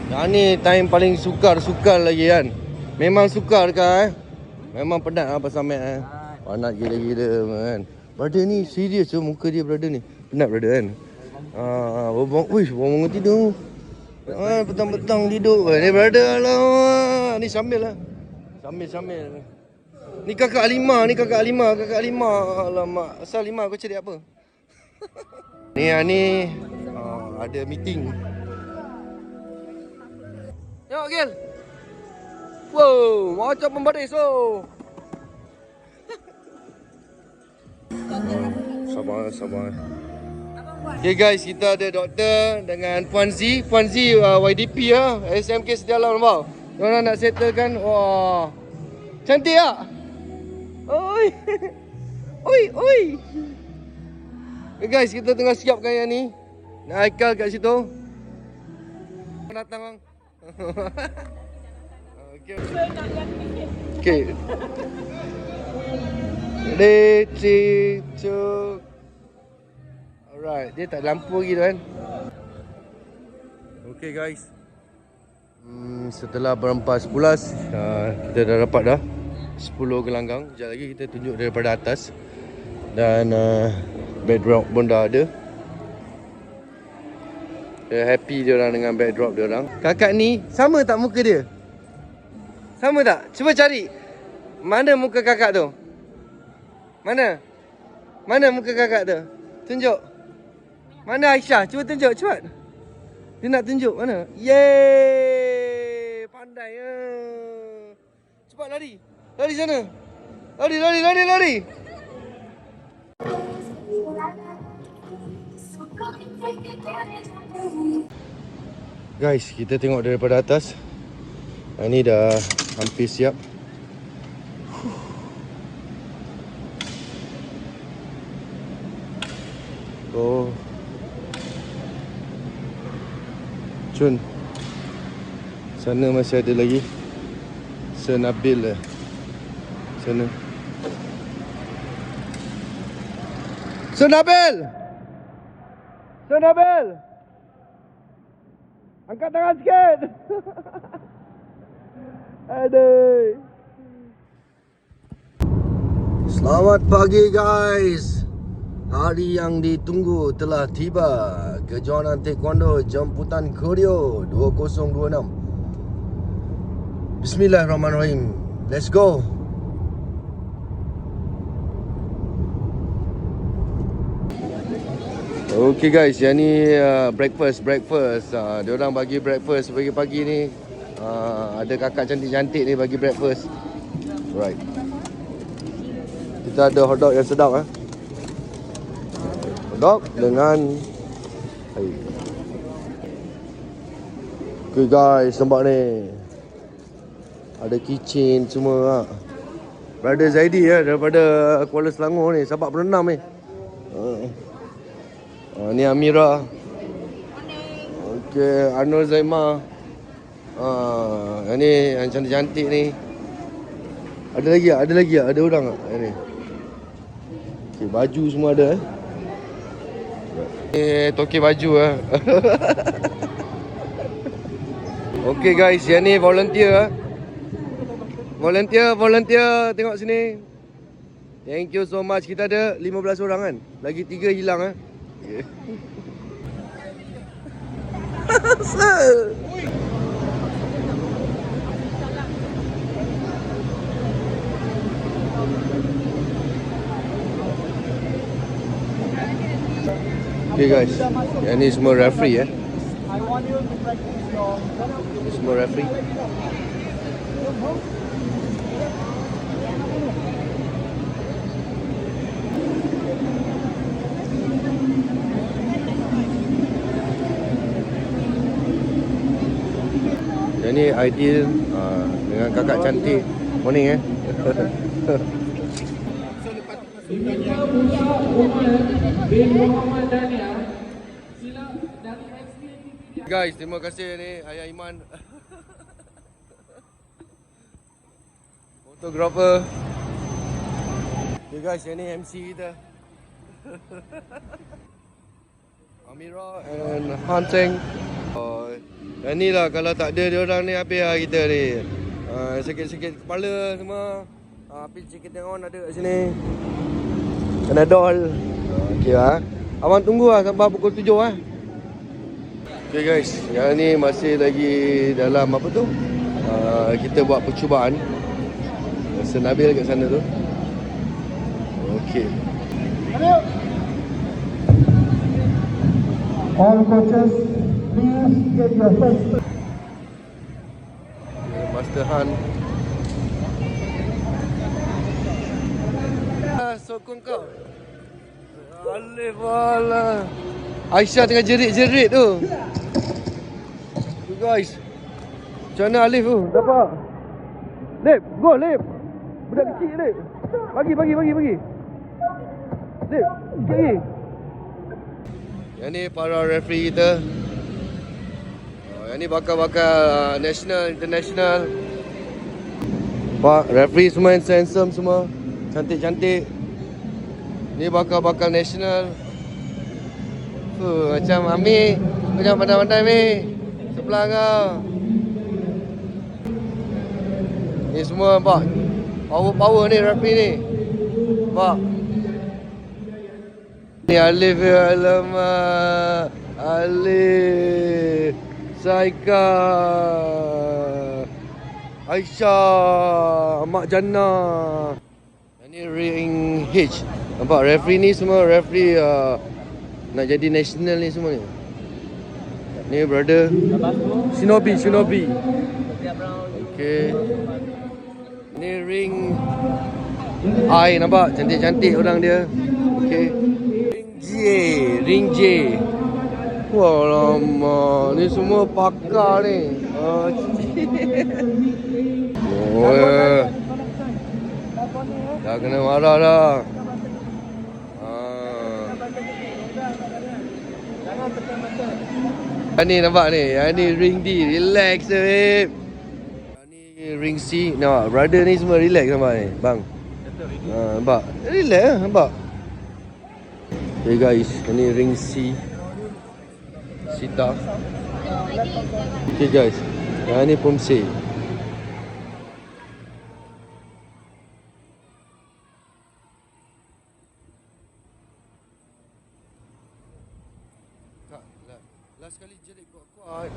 Yang ni time paling sukar lagi kan. Memang sukar kan Memang penat lah pasal mat Penat gila-gila kan. Brother ni serius tu muka dia brother ni. Penat brother kan. Bangun tidur. Petang-petang tidur. Ni brother lah. Ni sambil lah. Sambil. Ni kakak Alima. Alamak. Asal Alima kau cari apa? Ni ada meeting. Tengok Gil. Wow, macam pembaris tu. Sabar. Okay guys, kita ada doktor dengan Puan Z. Puan Z YDP lah. SMK Setialam nampak. Diorang nak settlekan. Wah. Cantik tak? Oi. Okay guys, kita tengah siapkan yang ni. Nak Haikal kat situ. Datang bang. Okay. Ready to. Alright, dia tak lampu lagi tu kan. Okay guys. Setelah berempas pulas, kita dah dapat dah 10 gelanggang. Sekejap lagi kita tunjuk daripada atas. Dan backdrop pun dah ada. Dia happy dia orang dengan backdrop dia orang. Kakak ni sama tak muka dia? Sama tak? Cuba cari. Mana muka kakak tu? Mana muka kakak tu? Tunjuk. Mana Aisyah? Cuba tunjuk cepat. Dia nak tunjuk mana? Yeay! Pandai ya. Cepat lari. Lari sana. Lari. Guys, kita tengok daripada atas. Ini dah hampir siap. Oh. Cun. Sana masih ada lagi. Senabil lah. Sana. Senabil! Angkat tangan sikit. Aduh. Selamat pagi guys. Hari yang ditunggu telah tiba. Kejohanan Taekwondo Jemputan Koryo 2026. Bismillahirrahmanirrahim. Let's go. Okay guys, yang ni breakfast. Diorang bagi breakfast pagi-pagi ni. Ada kakak cantik-cantik ni bagi breakfast. Right. Kita ada hotdog yang sedap hotdog dengan okay guys, nampak ni. Ada kitchen semua Brother Zaidi daripada Kuala Selangor ni, sahabat berenam ni. Ni Amira. Okay, Anur Zaima. Yang ni yang cantik-cantik ni. Ada lagi ada orang tak? Ni. Okay, baju semua ada toke baju Okay guys, yang ni volunteer Volunteer tengok sini. Thank you so much. Kita ada 15 orang kan. Lagi 3 hilang Okay. Okay guys, yang ni semua referee semua referee. Yang ni ideal dengan kakak cantik. Morning Guys, terima kasih ni Ayah Iman. Fotografer. Okay guys, yang ni MC kita. Amira and Hanteng. Yang ni lah kalau tak ada dia orang ni habis lah kita ni. Sakit-sakit kepala semua. Habis kita tengok ada kat sini. Panadol. Okey lah. Abang tunggu lah sampai pukul 7 lah. Okay guys, yang ni masih lagi dalam apa tu? Kita buat percubaan. Rasa Nabil kat sana tu. Okey. All coaches, please get your first. Master Han. Sokong kau. Alif wala. Aisyah tengah jerit-jerit tu. Tu guys. Macam mana Alif tu? Dapat. Lip, go Lip. Budak kecil Lip. Bagi. Lip, sikit lagi. Yang ni para referee kita. Yang ni bakal-bakal national, international. Pak, referee semua handsome semua. Cantik-cantik. Ni bakal-bakal national. Macam Ami. Macam pandai-pandai Mi. Sebelah kau. Ni semua nampak. Power-power ni referee ni. Nampak. Ni Alif ya, alamak. Alif. Saika. Aisyah. Mak Jannah. Ni ring H. Nampak referee ni semua referee nak jadi national ni semua ni. Ni brother Shinobi. Okay. Ni ring I, nampak cantik-cantik orang dia. Okay. Ring J. Walamak, ni semua pakar ni. Dah kena marah dah. Yang ni nampak ni. Yang ni ring D. Relax je babe. Yang ni ring C. Nampak brother ni semua relax nampak ni bang. Nampak. Relax lah nampak. Okay guys. Yang ni ring C. Sita. Okay guys. Yang ni pun C. Last sekali jerit kuat-kuat.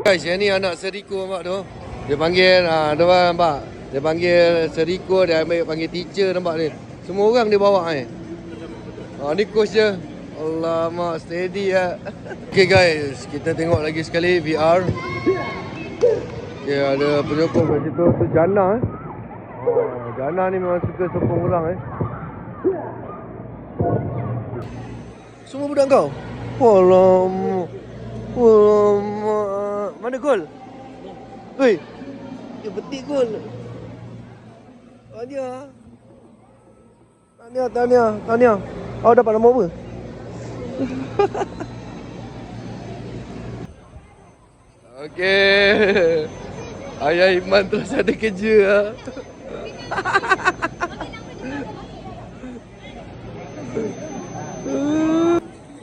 Guys, yang ni anak Seriko nampak tu. Dia panggil, dia nampak. Dia panggil Seriko, dia panggil teacher nampak ni. Semua orang dia bawa ni. Ni coach dia. Alamak, steady ya. Okay guys, kita tengok lagi sekali VR. Okay, ada penyokong kat situ. Tu Jannah Jannah ni memang suka sokong orang Semua budak kau? Alamak. Alamak. Mana gol? Oi. Dia petik gol. Tahniah. Awak dapat nombor apa? Okey. Ayah Iman terus ada kerja lah.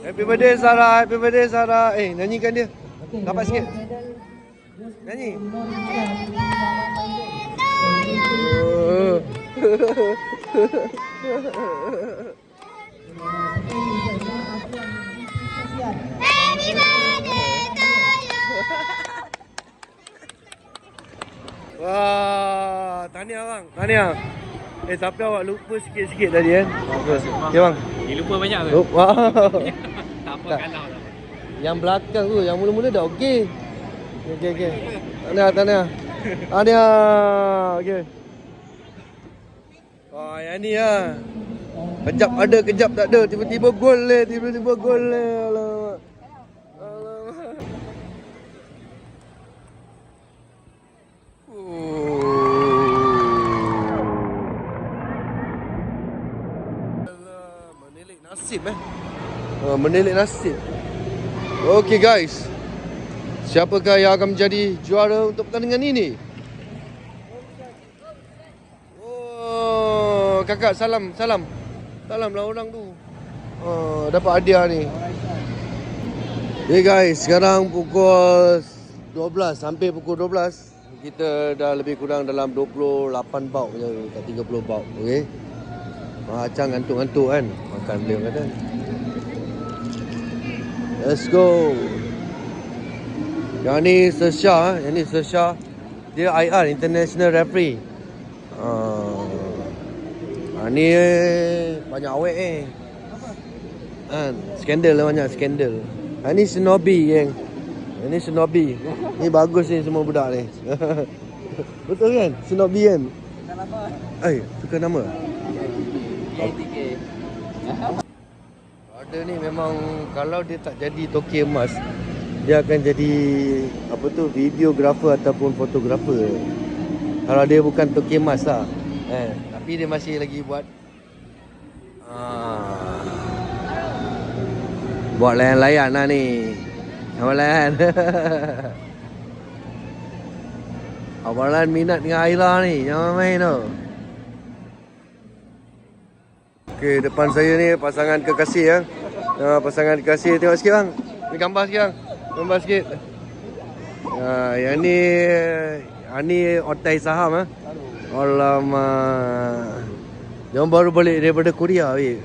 Happy birthday Sarah. Nyanyikan dia. Dapat sikit. Nyanyi. Wah, tahniah bang. Tahniah. Tapi awak lupa sikit-sikit tadi kan? Okay bang. Lupa banyak ke? Lupa. Tak apa, kalah tak apa. Yang belakang tu, yang mula-mula dah okey. Okey. Tahniah. Okey. Wah, yang ni lah. Kejap ada, kejap tak ada. Tiba-tiba gol le. Alamak. Nasib menilik nasib. Okay guys, siapakah yang akan menjadi juara untuk pertandingan ini? Oh, kakak salam lah orang tu. Dapat hadiah ni. Okay guys, sekarang pukul 12, hampir pukul 12. Kita dah lebih kurang dalam 28 baut je, kat 30 baut. Okay. Macam ngantuk-ngantuk kan. Makan beliau kata. Let's go. Yang ni Sersha. Dia IR, International Referee. Ni banyak awet kan. Skandal lah, banyak skandal. Ni Shinobi yang. Ini Shinobi. Ni bagus ni semua budak ni. Betul kan? Shinobi kan? Tukar nama. Ada ni memang kalau dia tak jadi toke emas, dia akan jadi videographer ataupun fotografer. Kalau dia bukan toke emas lah. Tapi dia masih lagi buat buat layan-layan lah ni. Awalan. Awalan minat dengan Aira ni, jangan main tau. Okey, depan saya ni pasangan kekasih ya. Pasangan kekasih, tengok sikit bang. Ni gambar sikit bang. Gambar sikit. Yang ni otai saham Alamak. Jangan baru balik daripada Korea weh.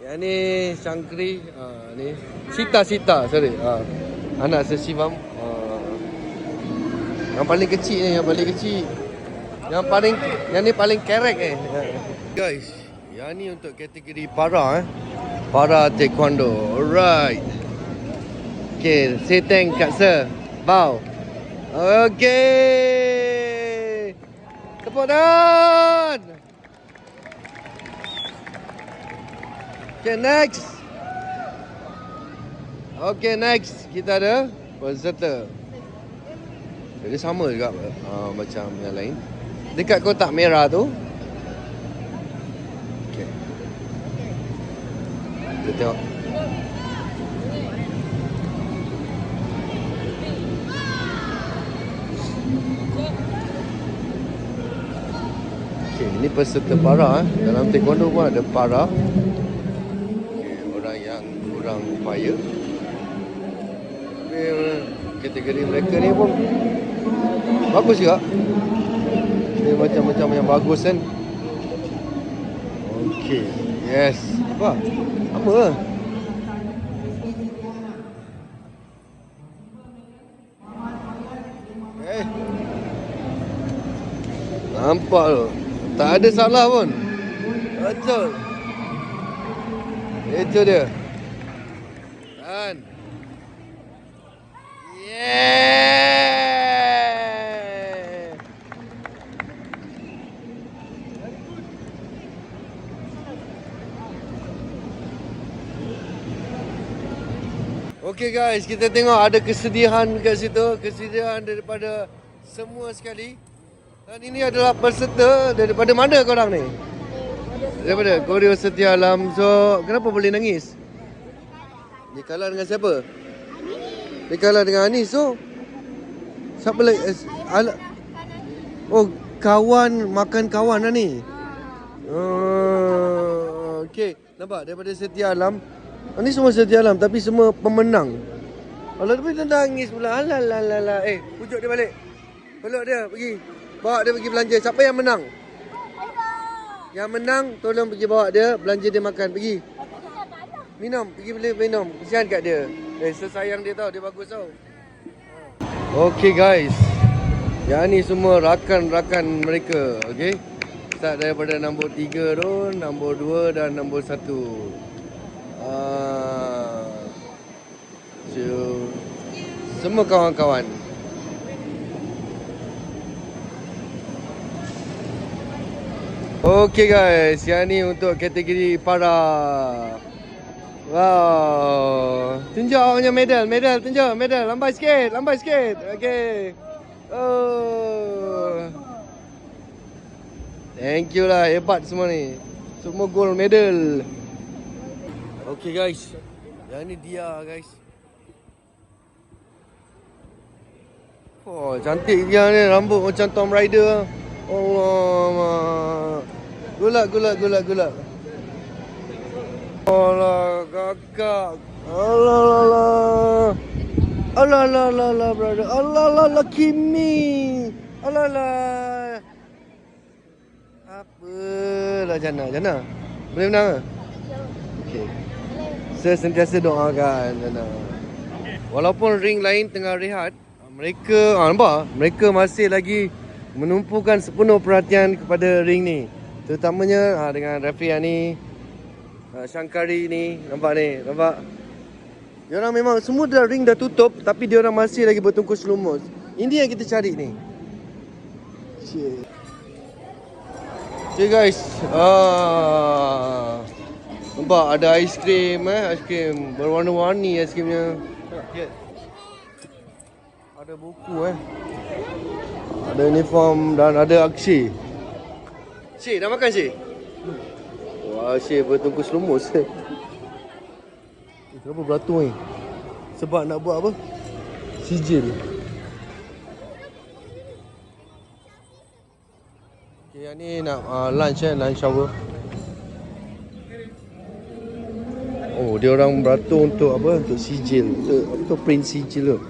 Yang ni Shangkri, ni Sita, sorry. Anak Sesivam. Yang paling kecil ni, Yang ni paling kerek Guys, yang ni untuk kategori para para taekwondo. Alright. Okay, say thank kat sir. Bow. Okay. Tepuk tangan. Okay, next. Okay, next. Kita ada peserta. Jadi sama juga macam yang lain. Dekat kotak merah tu. Okay. Kita tengok. Okay, ini peserta para. Dalam taekwondo pun ada para. Okay, orang yang kurang upaya. Tapi kategori mereka ni pun bagus juga. Dia macam-macam yang bagus kan. Okey. Yes. Apa? Apa? Nampak tu. Tak ada salah pun. Betul. Itu dia. Dan okey guys, kita tengok ada kesedihan kat situ, kesedihan daripada semua sekali. Dan ini adalah peserta daripada mana korang ni? Daripada Koreo Setia Alam. So, kenapa boleh nangis? Dia kalah dengan siapa? Dia kalah dengan Anis. So, siapa lagi? Oh, kawan, makan kawan lah ni. Okey, nampak daripada Setia Alam. Ini semua Setia Alam tapi semua pemenang. Kalau dia nangis pula. Alah. Pujuk dia balik. Peluk dia pergi. Bawa dia pergi belanja. Siapa yang menang? Yang menang tolong pergi bawa dia belanja dia makan. Pergi. Minum, pergi beli minum. Kesian kat dia. Sesayang dia tau, dia bagus tau. Okey guys. Yang ni semua rakan-rakan mereka, okey. Start daripada nombor 3 tu, nombor 2 dan nombor 1. Semua kawan-kawan. Okey guys, yang ni untuk kategori para. Wow. Tunjuk punya medal, tunjuk medal. Lambai sikit. Okey. Oh. Thank you lah, hebat semua ni. Semua gold medal. Okay guys, yang ni dia guys. Oh, cantik dia ni, rambut macam Tomb Raider. Allah. Gulak. Allah kakak. Allah. Allah brother. Allah Kimi. Allah. Apalah Jana. Boleh menang ke? Okey. Saya sentiasa doakan Jana. Walaupun ring lain tengah rehat, mereka nampak, mereka masih lagi menumpukan sepenuh perhatian kepada ring ni. Terutamanya dengan referee ni, Shankari ni, nampak. Diorang memang semua dah ring dah tutup, tapi diorang masih lagi bertungkus lumus. Ini yang kita cari ni. Okay guys, nampak ada aiskrim berwarna-warni aiskrimnya. Ada buku ada uniform dan ada Akshay. Syed, dah makan Syed? Wah, Syed bertungkus lumus. Kenapa beratur ni? Sebab nak buat apa? Sijil. Okay, yang ni nak lunch shower. Oh, dia orang beratur untuk apa? Untuk sijil. Untuk print sijil tu.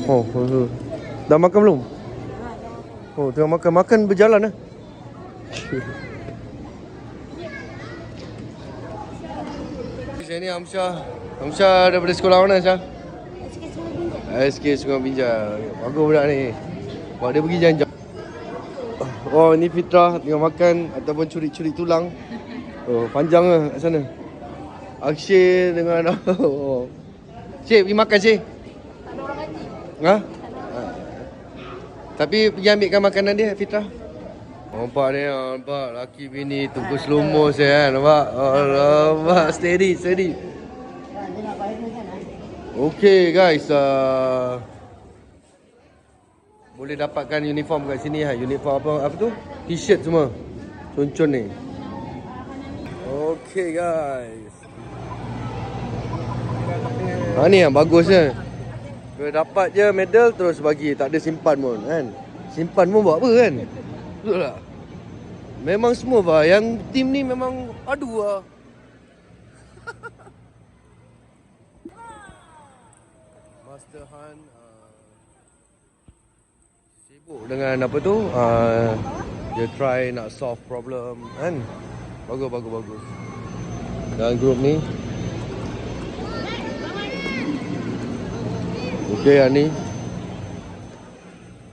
Oh, dah makan belum? Oh, tengah makan berjalan lah. Saya ni Amsyah daripada sekolah mana Amsyah? SK Sungai Binjai. Bagus budak ni. Bawa dia pergi jalan-jalan. Oh, ni Fitrah tengah makan ataupun curi-curi tulang. Oh, panjang lah kat sana. Akshay dengan oh. Cik, pergi makan Cik. Ha? Tapi pergi ambilkan makanan dia, Fitrah. Nampak ni, nampak laki bini tungkus lumus kan, nampak? Nampak, steady. Okay guys, boleh dapatkan uniform kat sini. Uniform apa tu? T-shirt semua. Concon ni. Okay guys. Ni yang bagusnya. Kalau dapat je medal terus bagi, tak ada simpan pun kan. Simpan pun buat apa kan? Betul tak? Memang semua yang tim ni memang padu lah. Master Han sibuk dengan apa tu? Dia try nak solve problem kan. Bagus. Dan grup ni okey, yang ni.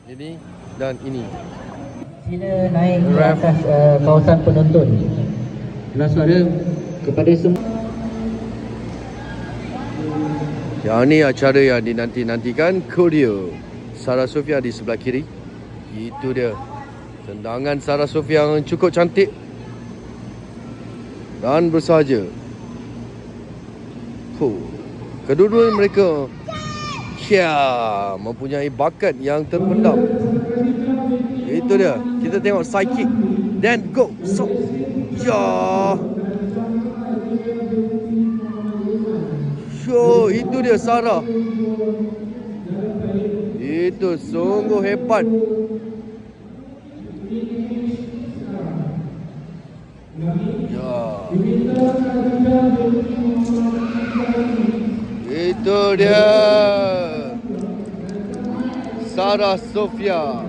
Ini dan ini. Sila naik ke atas kawasan penonton. Kelas suara kepada semua. Yang ni acara yang dinanti-nantikan, Korea. Sarah Sofia di sebelah kiri. Itu dia. Tendangan Sarah Sofia yang cukup cantik dan bersahaja. Kedua-dua mereka mempunyai bakat yang terpendam. Itu dia. Kita tengok side kick. Then go. Itu dia Sarah. Itu sungguh hebat. Itu dia Sarah Sofia.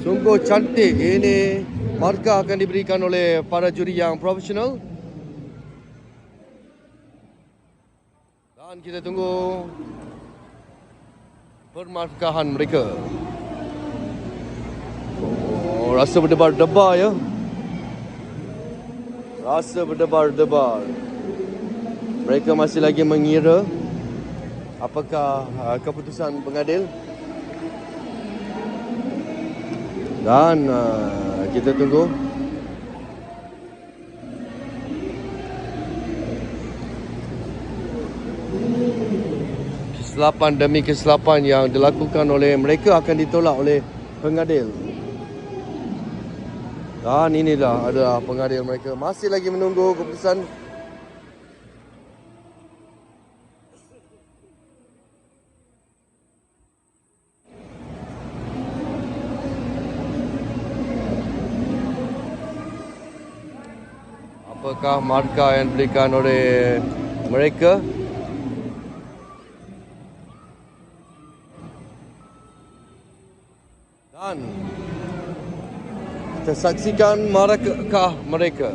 Sungguh cantik. Ini markah akan diberikan oleh para juri yang profesional. Dan kita tunggu permarkahan mereka. Oh, rasa berdebar-debar ya. Mereka masih lagi mengira apakah keputusan pengadil. Dan kita tunggu. kesilapan demi kesilapan yang dilakukan oleh mereka akan ditolak oleh pengadil. Dan inilah adalah pengadil mereka. Masih lagi menunggu keputusan. Apakah markah yang diberikan oleh mereka? Dan kita saksikan markah mereka.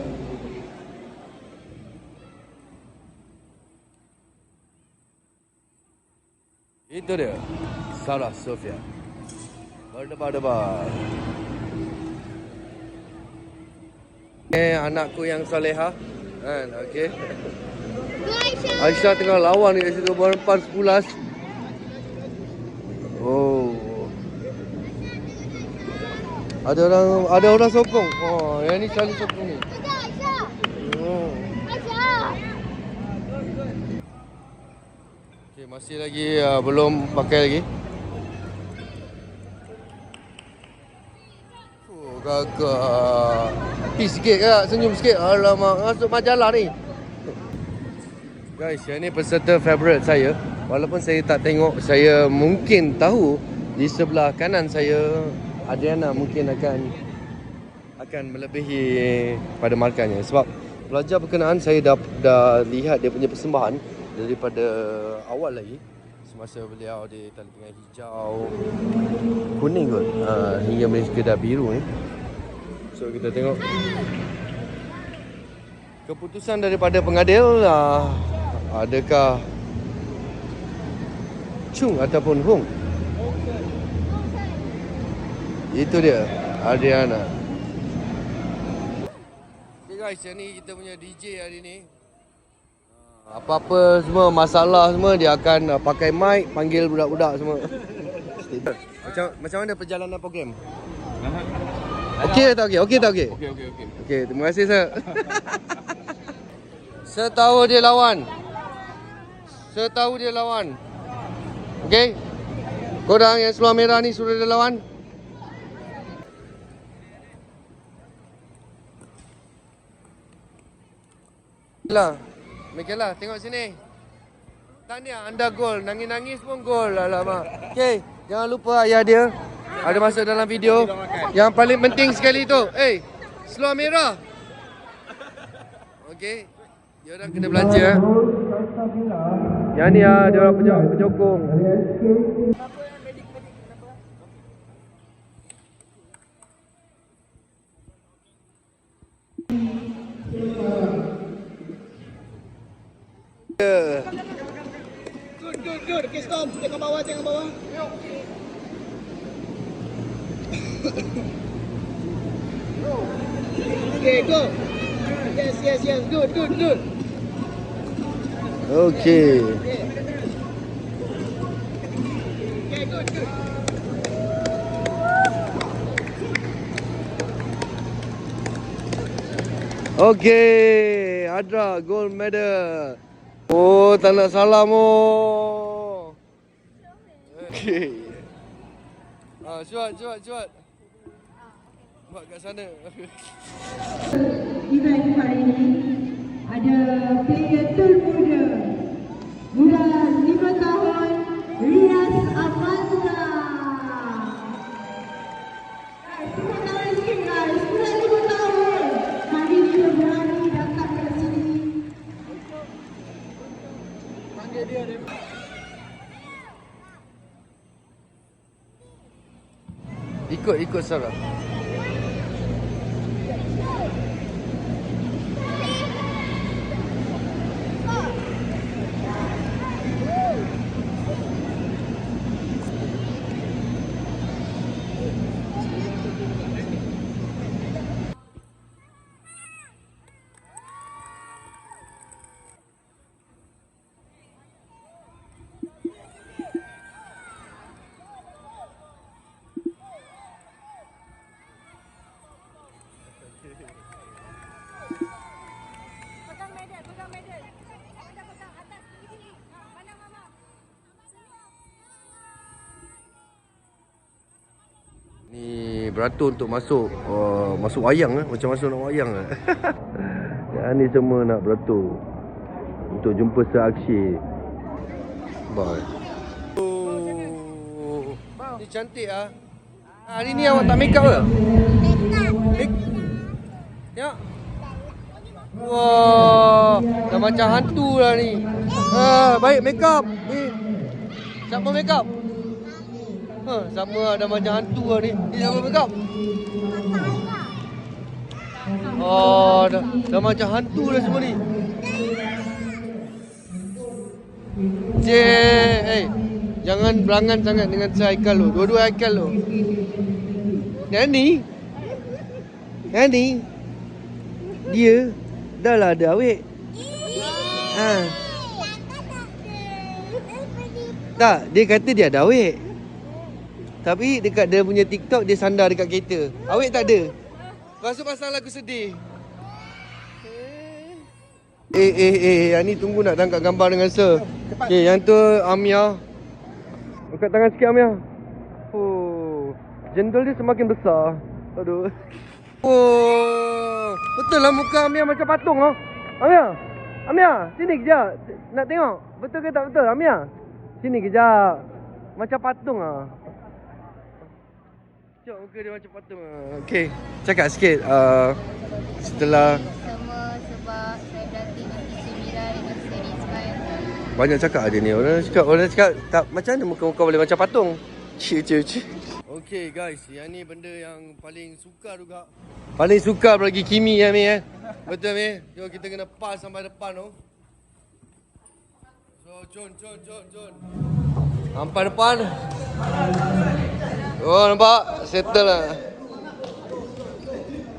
Itu dia, Sarah Sofia berdebar-debar. Anakku yang soleha kan, okey. Aisyah tengah lawan kat situ berempat 11. Oh. Ada orang sokong. Oh, yang ni selalu sokong ni. Oh. Okey, masih lagi belum pakai lagi. Oh, kakak. Peace sikit kak, senyum sikit. Alamak, masuk majalah ni. Guys, yang ni peserta favourite saya. Walaupun saya tak tengok, saya mungkin tahu di sebelah kanan saya Adriana mungkin akan melebihi pada markahnya. Sebab pelajar berkenaan saya dah lihat dia punya persembahan daripada awal lagi. Semasa beliau di tali tengah hijau, kuning kot, hingga mereka dah biru ni. So kita tengok keputusan daripada pengadil, adakah Chung ataupun Hung. Itu dia, Adriana. Okay guys, yang ni kita punya DJ hari ni. Apa-apa semua, masalah semua dia akan pakai mic, panggil budak-budak semua. Macam mana perjalanan program? Okey tak okey? Okey tak okey? Okey. Okey, terima kasih sir. Setahu dia lawan. Okey? Korang yang seluar merah ni suruh dia lawan. Michaela, tengok sini. Tahniah, anda gol. Nangis-nangis pun gol. Alamak. Okey, jangan lupa ayah dia ada masuk dalam video. Yang paling penting sekali tu, seluar merah. Okey, dia orang kena belanja. Yang ni dia orang penyokong. Good. Okay, stop. Tengok bawah. Okay, go. Yes. Good. Okay. Okay, good. Okay, Adra gold medal. Oh, tak nak salam oh. Okay. Cuat. Buat kat sana. Event hari ini ada player termuda, muda 5 tahun, Riaz Amanza. Tepuk tangan sikit guys, muda 5 tahun. Hari ini dia berani datang ke sini. Panggil dia. Ikut Sarah. Ni beratur untuk masuk masuk wayang macam masuk nak wayang yang ni semua nak beratur untuk jumpa seaksi. Bye. Oh, ni cantik ah. Hari ni awak tak make up ke? Ya. Wah, dah macam hantu lah ni. Baik make up. Ni siapa make up? Sama lah, dah macam hantu lah ni. Ni siapa make up? Oh, dah macam hantu dah semua ni. Cik, jangan berangan sangat dengan saya Haikal tu. Dua-dua Haikal tu. Yang ni dia dah lah ada awet. Tak, dia kata dia ada awet. Tapi dekat dia punya TikTok dia sandar dekat kereta. Awet tak ada. Lepas tu pasal aku sedih. Yang ni tunggu nak tangkap gambar dengan Sir. Okay, yang tu Amia. Angkat tangan sikit Amia. Oh, jendol dia semakin besar. Aduh. Oh, betul lah muka Amia macam patung oh. Amia, sini kejap. Nak tengok. Betul ke tak betul Amia? Sini kejap. Macam patung ah. Cok muka dia macam patung ah. Okey, cakap sikit setelah sama sebab saya berlatih dengan Teacher Mira dengan Seri Ismail. banyak cakap dia ni. Orang cakap tak macam mana muka-muka boleh macam patung. Cik. Okey guys, yang ni benda yang paling sukar juga. Paling sukar bagi Kimi Mi Betul Mi? Jom kita kena pas sampai depan tu. So Jun. Sampai depan. Oh nampak? Settle lah.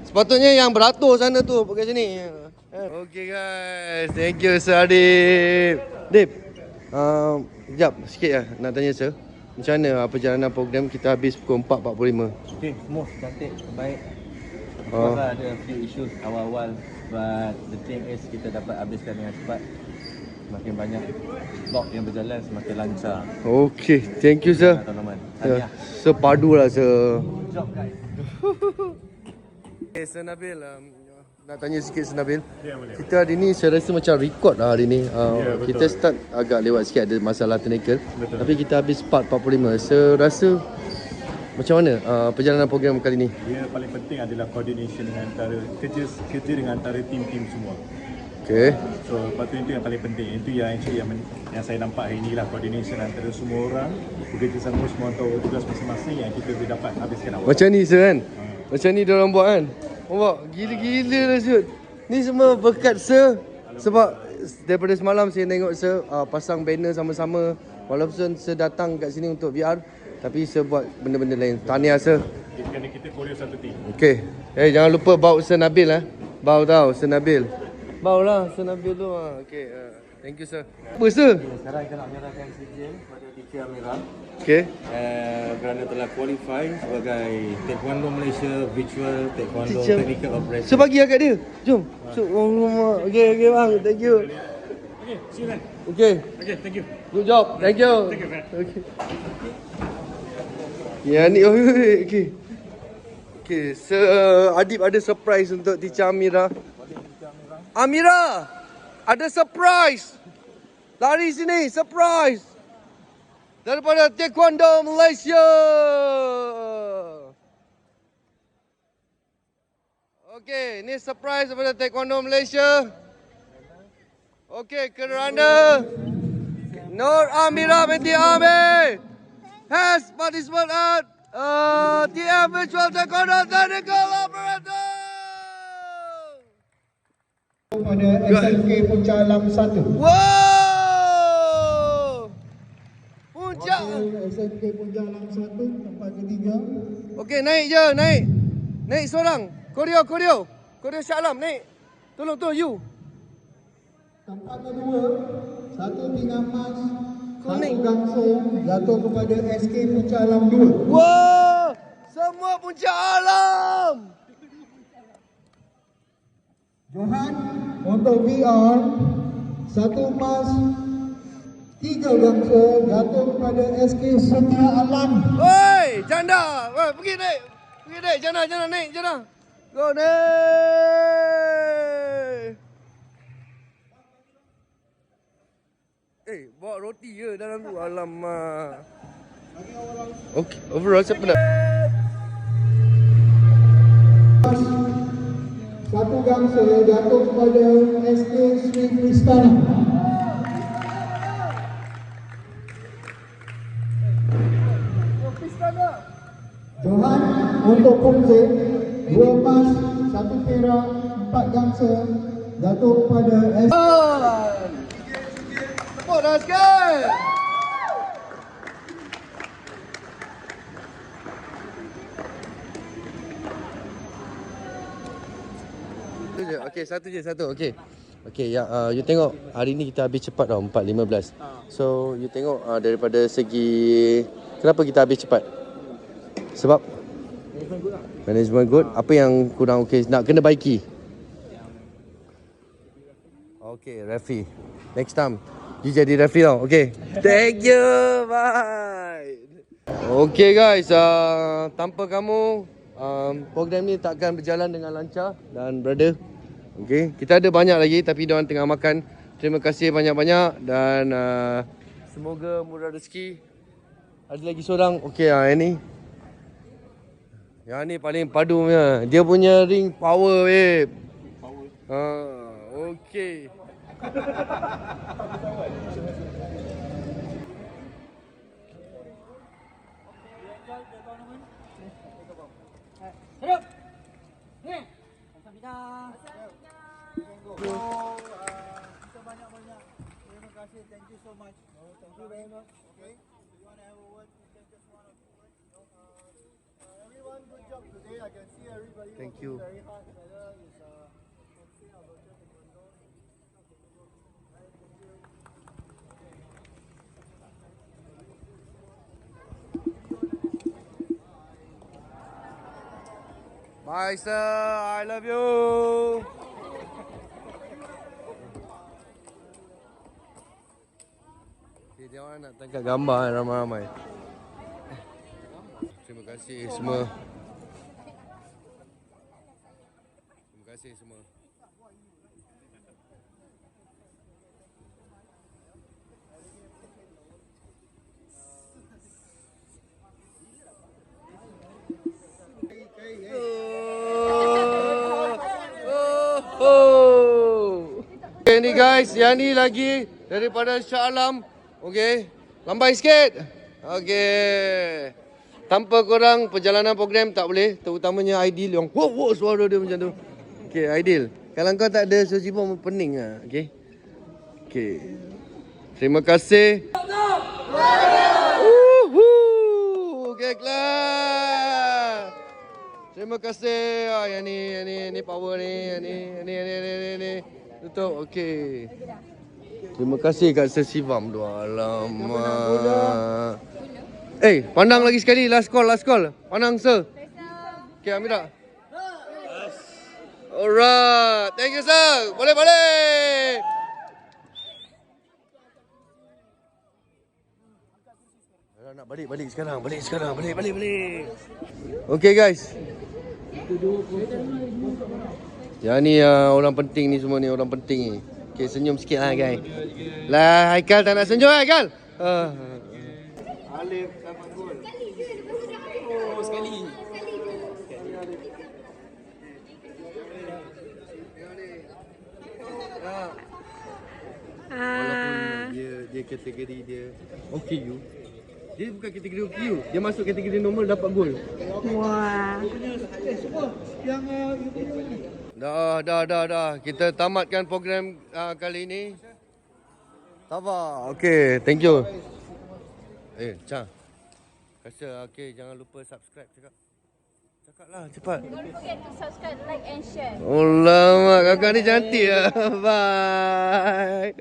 Sepatutnya yang beratur sana tu pakai sini. Okay guys, thank you Sir Adib. Dip, sekejap sikit lah nak tanya Sir. Macam mana perjalanan program kita habis pukul 4.45? Okay, smooth, cantik, baik. Ada a few issues awal-awal, but the thing is kita dapat habiskan dengan cepat. Semakin banyak blok yang berjalan, semakin lancar. Okay, thank you Sir. Sir padu lah Sir. Good job guys. Okay, Sir Nabil, nak tanya sikit Sir Nabil. Kita hari ni saya rasa macam record lah hari ni. Kita start agak lewat sikit, ada masalah technical. Tapi kita habis 4.45. Saya rasa macam mana perjalanan program kali ni? Dia paling penting adalah coordination dengan antara kerja dengan antara tim-tim semua. Okay. So lepas tu itu yang paling penting. Itu yang yang saya nampak hari ni lah, coordination antara semua orang, bekerjasama semua tahu tugas masing-masing yang kita boleh dapat habiskan awal. Macam ni Sir kan? Macam ni diorang buat kan? Nampak? Gila-gila lah Sir. Ni semua berkat Sir. Sebab daripada semalam saya tengok Sir pasang banner sama-sama. Walaupun Sir datang kat sini untuk VR, tapi Sir buat benda-benda lain. Tahniah Sir. Kerana kita koreo satu tim. Okay. Jangan lupa bau Sir Nabil Bau tau Sir Nabil. Bau lah Sir Nabil tu. Okay. Thank you Sir. Apa Sir? Sekarang kita nak menyerahkan sijil kepada Teacher Mira. Okay. Kerana telah qualify sebagai Taekwondo Malaysia Virtual Taekwondo Technical Operation. So bagi kat dia. Jom. So rumah. Okay bang. Thank you. Okay, see you then. Okay. Okay, thank you. Good job. Thank you. Thank you, man. Okay. Ya ni okay. Okay, Sir Adib ada surprise untuk Teacher Amira. Amira, ada surprise. Lari sini, surprise. Daripada Taekwondo Malaysia. Okay, ni surprise daripada Taekwondo Malaysia. Okay, kerana Nur Amira binti Amir has participated at TM Virtual Taekwondo Technical Operator. Pada SMK Puncak Alam 1. Wow! Puncak. SMK Puncak Alam 1 tempat ketiga. Okey, naik je, naik. Naik seorang. Koreo. Koreo Shah Alam, naik. Tolong you. Tempat kedua, satu tinggal emas, Kuning. satu gangsa jatuh kepada SK Puncak Alam 2. Wow! Semua Puncak Alam. Johan untuk VR, satu emas, 3 gangsa jatuh kepada SK Setia Alam. Oi, jangan anda. Wah, pergi naik. Pergi naik. Jana naik. Jana. Go naik. Bawa roti je dalam tu. Alamak. Okey, overall siapa nak? Satu gangsa jatuh kepada SK Sri Kristana. Johan untuk Pumze, 2 emas, 1 perak, 4 gangsa jatuh kepada SK. Tepuk dah sikit. Satu. Okey, ya, you tengok hari ni kita habis cepat tau, 4.15. So, you tengok daripada segi kenapa kita habis cepat? Sebab management good. Apa yang kurang okey nak kena baiki? Okey, referee. Next time you jadi referee tau. Okey. Thank you. Bye. Okey guys, tanpa kamu program ni takkan berjalan dengan lancar dan brother. Okey, kita ada banyak lagi tapi diorang tengah makan. Terima kasih banyak-banyak dan semoga murah rezeki. Ada lagi seorang. Okey, yang ni. Yang ni paling padu punya. Dia punya ring power, babe. Okey. Thank you. Bye sir, I love you. Okay, dia orang nak tangkap gambar ramai-ramai. Terima kasih semua. Terima kasih semua. Okay, ni guys, yang ni lagi daripada Shah Alam. Okay, lambai sikit. Okay, tanpa korang perjalanan program tak boleh. Terutamanya Aidil yang wow suara dia macam tu. Okay, Aidil, kalau kau tak ada suci pun pening lah. Okay. Okay, terima kasih. Okay, kelas. Terima kasih. Yang ni power ni. Ni. Tutup. Okey. Terima kasih kat Sir Sivam tu. Alamak. Pandang lagi sekali. Last call. Pandang Sir. Okey, Amira. Alright. Thank you, Sir. Boleh. Nak balik sekarang. Balik. Okey, guys. Yang ni orang penting ni semua ni, orang penting ni. Okay, senyum sikit lah guys. Lah, Haikal tak nak senyum Haikal. Alif dapat gol. Sekali. Walaupun dia kategori dia OKU. Dia bukan kategori OKU. Dia masuk kategori normal dapat gol. Wah. Dah. Kita tamatkan program kali ini. Sabar. Okey, thank you. Cang. Rasa okey, jangan lupa subscribe cakaplah cepat. Don't forget to subscribe, like and share. Alamak, kakak ni cantik lah. Bye.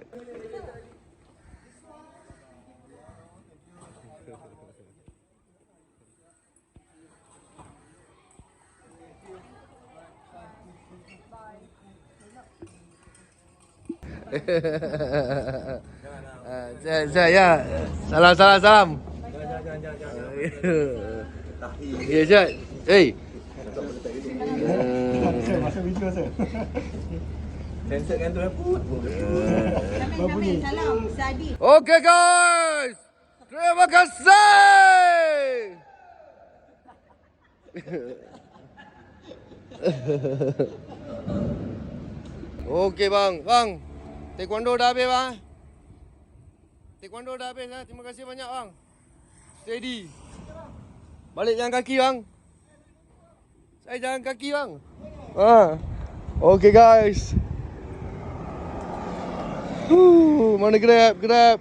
Saya salam. Ya, Jad. Hey. Masa video saya. Sensor kan tu put. Salam, Sadi. Okay guys. Terima kasih. Okey bang. Bang. Taekwondo dah habis bang. Taekwondo dah habis lah. Terima kasih banyak bang. Steady. Balik jalan kaki bang. Saya jalan kaki bang. Okay guys. Mana grab.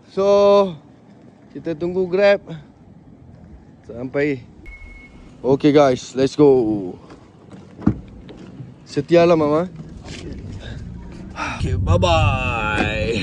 So, kita tunggu grab sampai. Okay guys, let's go. Setialah mama. Okay, bye bye.